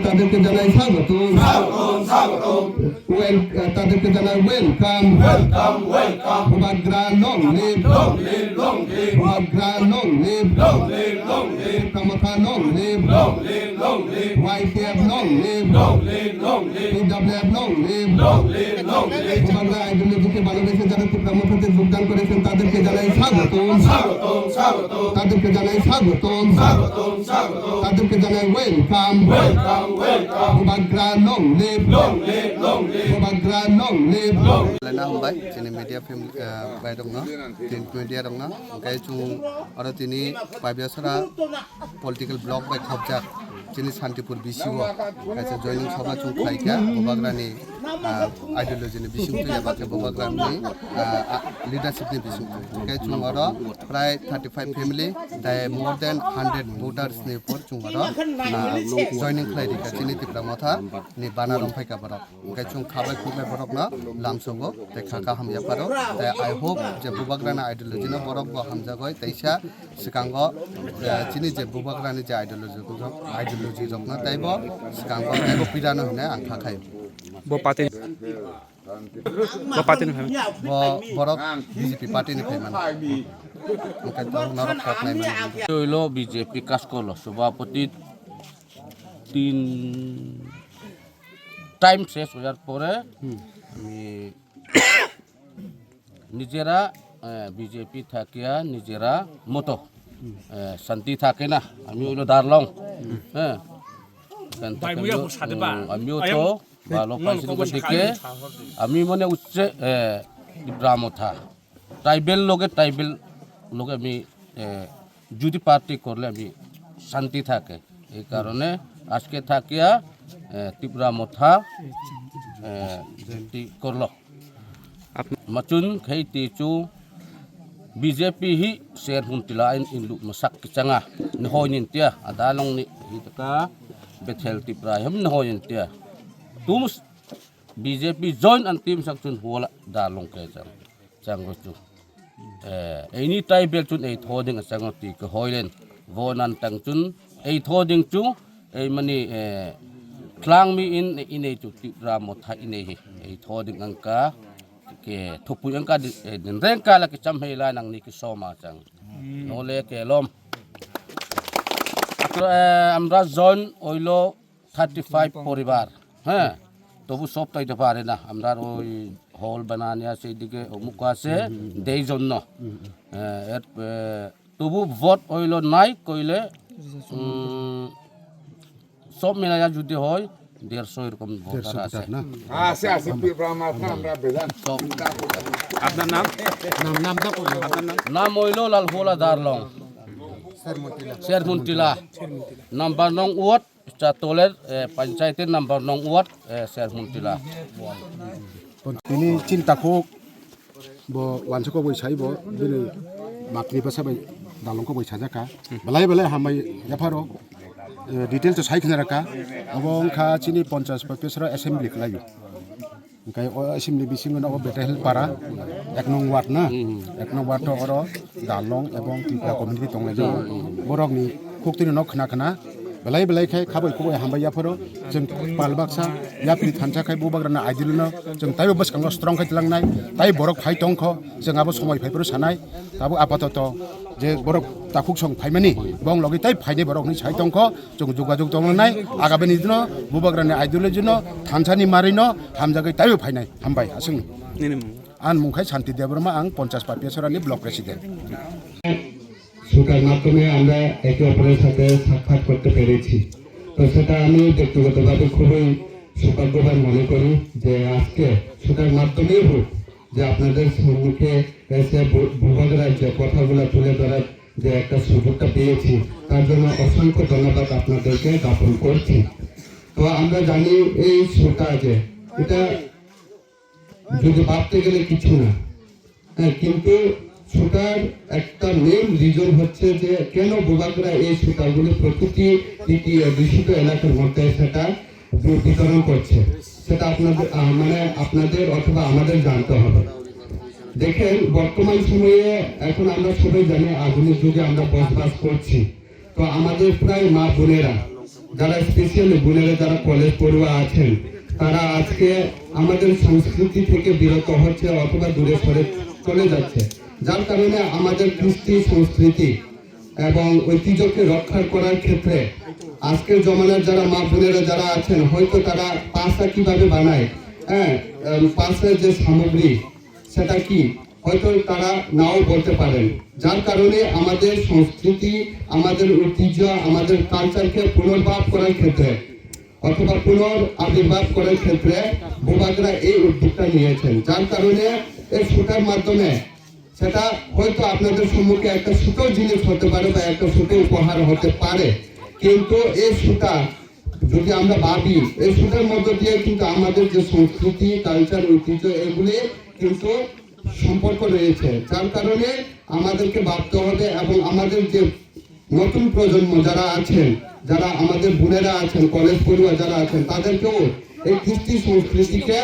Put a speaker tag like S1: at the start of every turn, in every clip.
S1: তাদেরকে জানাই স্বাগত, তাদেরকে জানাই ওয়েলকাম। ভূভাগ্রান লং লিভ, ভূভাগ্রান long live, Kamakhya long live, YPF long live, PWF long live. Bubagra আইডিওলজিকে ভালোবেসে যারা ত্রিপুরামথাতে যোগদান করেছেন তাদেরকে জানাই স্বাগত, তাদেরকে জানাই স্বাগত, তাদেরকে জানাই ওয়েলকাম। ভূভাগ্রান লং লিভ, ভূভাগ্রান লং লিভ।
S2: लाइना हमबाय जोंनि मिडिया फेमिलि बाय दङ प्रिन्ट मिडिया दङ ओमफ्राय जों आरो दिनै पाइबियासरा पलिटिकल ब्लक बाय खबजाक जोंनि शान्तिपुर बिसिव खायसे जयनिं सभा जों खालायखा बबाग्रानि आइडियोलजिनि बिसिंथु एबा बबाग्रानि लिडारशिपनि बिसिंथु ओमफ्राय जों आरो प्राय 35 फेमिलि दाय मोर देन 100 भोटार्सनि पर जों आरो जयनिं खालायदिखा जोंनि टिप्रामथा नि बाना रंफायका बरक ओमफ्राय जों खाबाय खुबाय बरकनो लामसोबो देखा हामजापारो आई होप जे बुबाग्राना आइडियोलजी न बरक हामजागय तैसा सिगांगो चिनि जे बुबाग्रानि जे आइडियोलजी जखना ताइबो सिगांगो ताइबो पिरानो होने आं थाखाय
S3: बो पार्टी
S2: बरक बीजेपी पार्टी नि फायमान ओंखाय तो नरक खनाय मान
S4: হইলো বিজেপি কাজ করলো সভাপতি 3 টাইম শেষ হওয়ার পরে আমি নিজেরা বিজেপি থাকিয়া নিজেরা মতো শান্তি থাকে না আমি হইলো দারলং হ্যাঁ আমিও তো ভালো পাইছিলাম দিকে আমি মনে উঠছে ব্রাহ্মথা ট্রাইবেল লোকে আমি যদি পার্টি করলে আমি শান্তি থাকে এই কারণে আজকে থাকিয়া ত্রিপুরা মথা করলো macun khai ti chu BJP hi share hun tila in lu masak changa ni hoinin tia adalong ni hitaka bethel ti praham ni hoinin tia tum BJP join an team sak chun hola dalong ke chang ro chu any tribal chun ei thoding chang ti ko hoilen vonan tang chun ei thoding chu ei mani klang mi in ei chu ti ra mo tha in ei thoding angka ke thupu angka den rengka la ke chamhela nang ni ki soma chang nole ke lom আমরা জন হইলো 35 পরিবার হ্যাঁ তবু সব তাইতে পারে না আমরা ওই হল বানানি আছে এদিকে অমুক আছে দেই জন্য তবু ভোট হইলো নাই কইলে সব মিলায়া যদি হয় 150 এরকম ভোটার আছে
S3: আপনার নাম
S4: নাম হইলো লালফোলা Darlong Sermuntila number nong uat Chatoler pancayatin number nong uat Sermuntila
S5: ini cinta ko bo wansa ko boy sai bo bini matri basa bai dalong ko boy sajaka balai hamai yaparo detail to sai khnara ka abong kha chini 50 professor assembly khlayo kai o assembly bisingo na o betel para ek nong wat na ek nong wat to oro dalong ebong tipra community tongle jo borok ni khoktini no khna belai khai khabai khoboi hambai yaparo जों पालबाक्सा यापि थानसा खाय बुबाग्राना आइदिलनो जों ताइबो बसखांलो स्ट्रं खाय तलांनाय ताइ बरक phi टंख जोंहाबो समय फाइफोर सानाय दाबो आपातत जे बरक ताखुक सं फाइमानि बं लगि ताइ फाइने बरकनि साइ टंख जों जोगाजोग तलांनाय आगाबेनि दिनो बुबाग्रानि आइदिलजिनो थानसानि मारिनो हामजागै ताइबो फाइनाय हामबाय आसों आन मुंखाय शान्ति देबरमा आं 50 पापियासरानि ब्लक प्रेसिडेंट
S1: সুতার মাধ্যমে আমরা একে অপরের সাথে সাক্ষাৎ করতে পেরেছি তো সেটা আমি ব্যক্তিগতভাবে খুবই সৌভাগ্যবান মনে করি যে আজকে সুতার মাধ্যমেই হোক যে আপনাদের সম্মুখে এসে ভূভাগের যে কথাগুলো তুলে ধরার যে একটা সুযোগটা পেয়েছি তার জন্য অসংখ্য ধন্যবাদ আপনাদেরকে জ্ঞাপন করছি তো আমরা জানি এই সুতা যে এটা যদি ভাবতে গেলে কিছু না হ্যাঁ কিন্তু সুতার একটা মেইন রিজন হচ্ছে যে কেন ভূভাগরা এই সুতাগুলি প্রকৃতি দূষিত এলাকার মধ্যে সেটা বিতরণ করছে সেটা আপনাদের অথবা আমাদের জানতে হবে দেখেন বর্তমান সময়ে এখন আমরা সবাই জানি আধুনিক যুগে আমরা বসবাস করছি তো আমাদের প্রায় মা বোনেরা যারা স্পেশালি বোনেরা যারা কলেজ পড়ুয়া আছেন তারা আজকে আমাদের সংস্কৃতি থেকে বিরত হচ্ছে অথবা দূরে সরে চলে যাচ্ছে, যার কারণে আমাদের কৃষ্টি সংস্কৃতি এবং ঐতিহ্যকে রক্ষা করার ক্ষেত্রে আজকের জমানার যারা মা বোনেরা যারা আছেন হয়তো তারা পাশা কিভাবে বানায়, হ্যাঁ, পাশের যে সামগ্রী সেটা কি হয়তো তারা নাও বলতে পারেন, যার কারণে আমাদের সংস্কৃতি, আমাদের ঐতিহ্য, আমাদের কালচারকে পুনর্ভাব করার ক্ষেত্রে অথবা আবির্ভাব করার ক্ষেত্রে বোবাকরা এই উদ্যোগটা নিয়েছেন, যার কারণে এই শুটার মাধ্যমে সেটা হয়তো আপনাদের সম্মুখে একটা ছোট জিনিস হতে পারে বা একটা ছোট উপহার হতে পারে, কিন্তু এই শুটা যদি আমরা ভাবি এই শুটার মধ্য দিয়ে কিন্তু আমাদের যে সংস্কৃতি, কালচার, ঐতিহ্য এগুলি কিন্তু সম্পর্ক রয়েছে, যার কারণে আমাদেরকে ভাবতে হবে এবং আমাদের যে নতুন প্রজন্ম যারা আছেন, যারা আমাদের বোনেরা আছেন, কলেজ পড়ুয়া যারা আছেন, তাদেরকেও এই কৃষ্টি সংস্কৃতিকে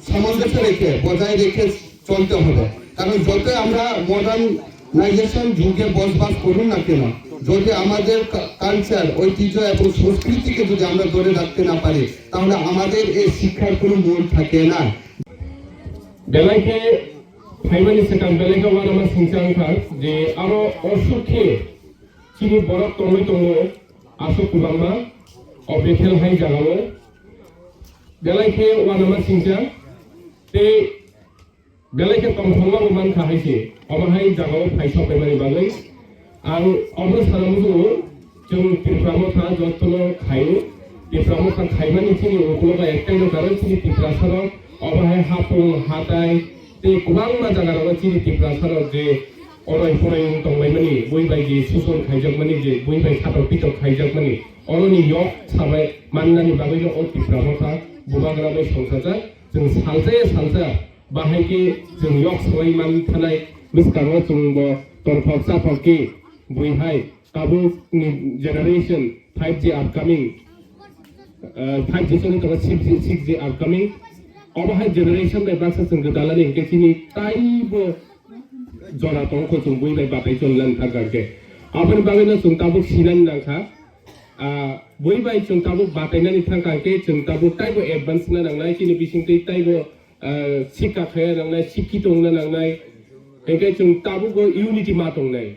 S1: সামঞ্জস্য রেখে বজায় রেখে চলতে হবে। কারণ যত আমরা মডার্নাইজেশন যুগে বসবাস করুন না কেন, যদি আমাদের কালচার, ঐতিহ্য এবং সংস্কৃতিকে যদি আমরা ধরে রাখতে না পারি তাহলে আমাদের এই শিক্ষার কোনো মূল থাকে না।
S6: বেলাইকে ফাইমানি সেকাম বেলাইকে ওয়ানামা সিংচাংখার যে আরো অসুখে চিনি বরফ তঙ্গই তঙ্গ আসো কুবাংমা অবেথেল হাই জাগাও বেলাইকে ওয়ানামা সিংচাং তে बेलाइके तंफंगा मान खाहायसे अमाहाय जागाव फाइसा पेमानि बागै आं अब्र सानामु जों तिफ्रामो था जतनो खायो तिफ्रामो था खाइमानि थिनि उकुलबा एकटाइनो गारन थिनि तिफ्रासारो अमाहाय हापुं हाताय ते गोबां मा जागाराव थिनि तिफ्रासारो जे अराय फराय दंलायमानि बयबायदि सुसन खाइजाकमानि जे बयबाय साथाव पिथाव खाइजाकमानि अरनि यक साबाय माननानि बागैनो अ तिफ्रामो था बुबाग्राबै संसाजा जों सालजा बाहायके जों यक सबाय मान थानाय मिसकाङो जोंबो तरफाव साफावके बयहाय काबु जेनारेशन 5G अपकमिंग 5G सोनि तो 6G अपकमिंग अबहाय जेनारेशन बाय बासा जों गदालानि केसिनि ताइबो जरा तंखौ जों बयबाय बाथाय चलनान थागारके आबन बागैनो जों काबु सिनान नांखा बयबाय जों काबु बाथायनानि थांखाके जों काबु ताइबो एडभान्स ना नांनाय सिनि बिसिंथै ताइबो सिक्का खाया नांनाय सिक्की दंना नांनाय एंखाय जों ताबुगो इउनिटी मा दंनाय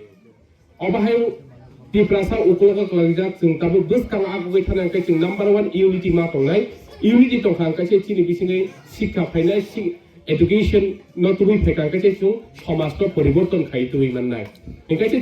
S6: अबाहाय तिफ्रासा उकुलगा कलांजाक जों ताबु गोसकां आगुगै थानांखाय जों नम्बर 1 इउनिटी मा दंनाय इउनिटी दंखांखायसे चिनि बिसिङै सिक्का फायनाय एडुकेशन नटुबै फैखांखायसे जों समाजखौ परिवर्तन खायतुबै माननाय एंखायसे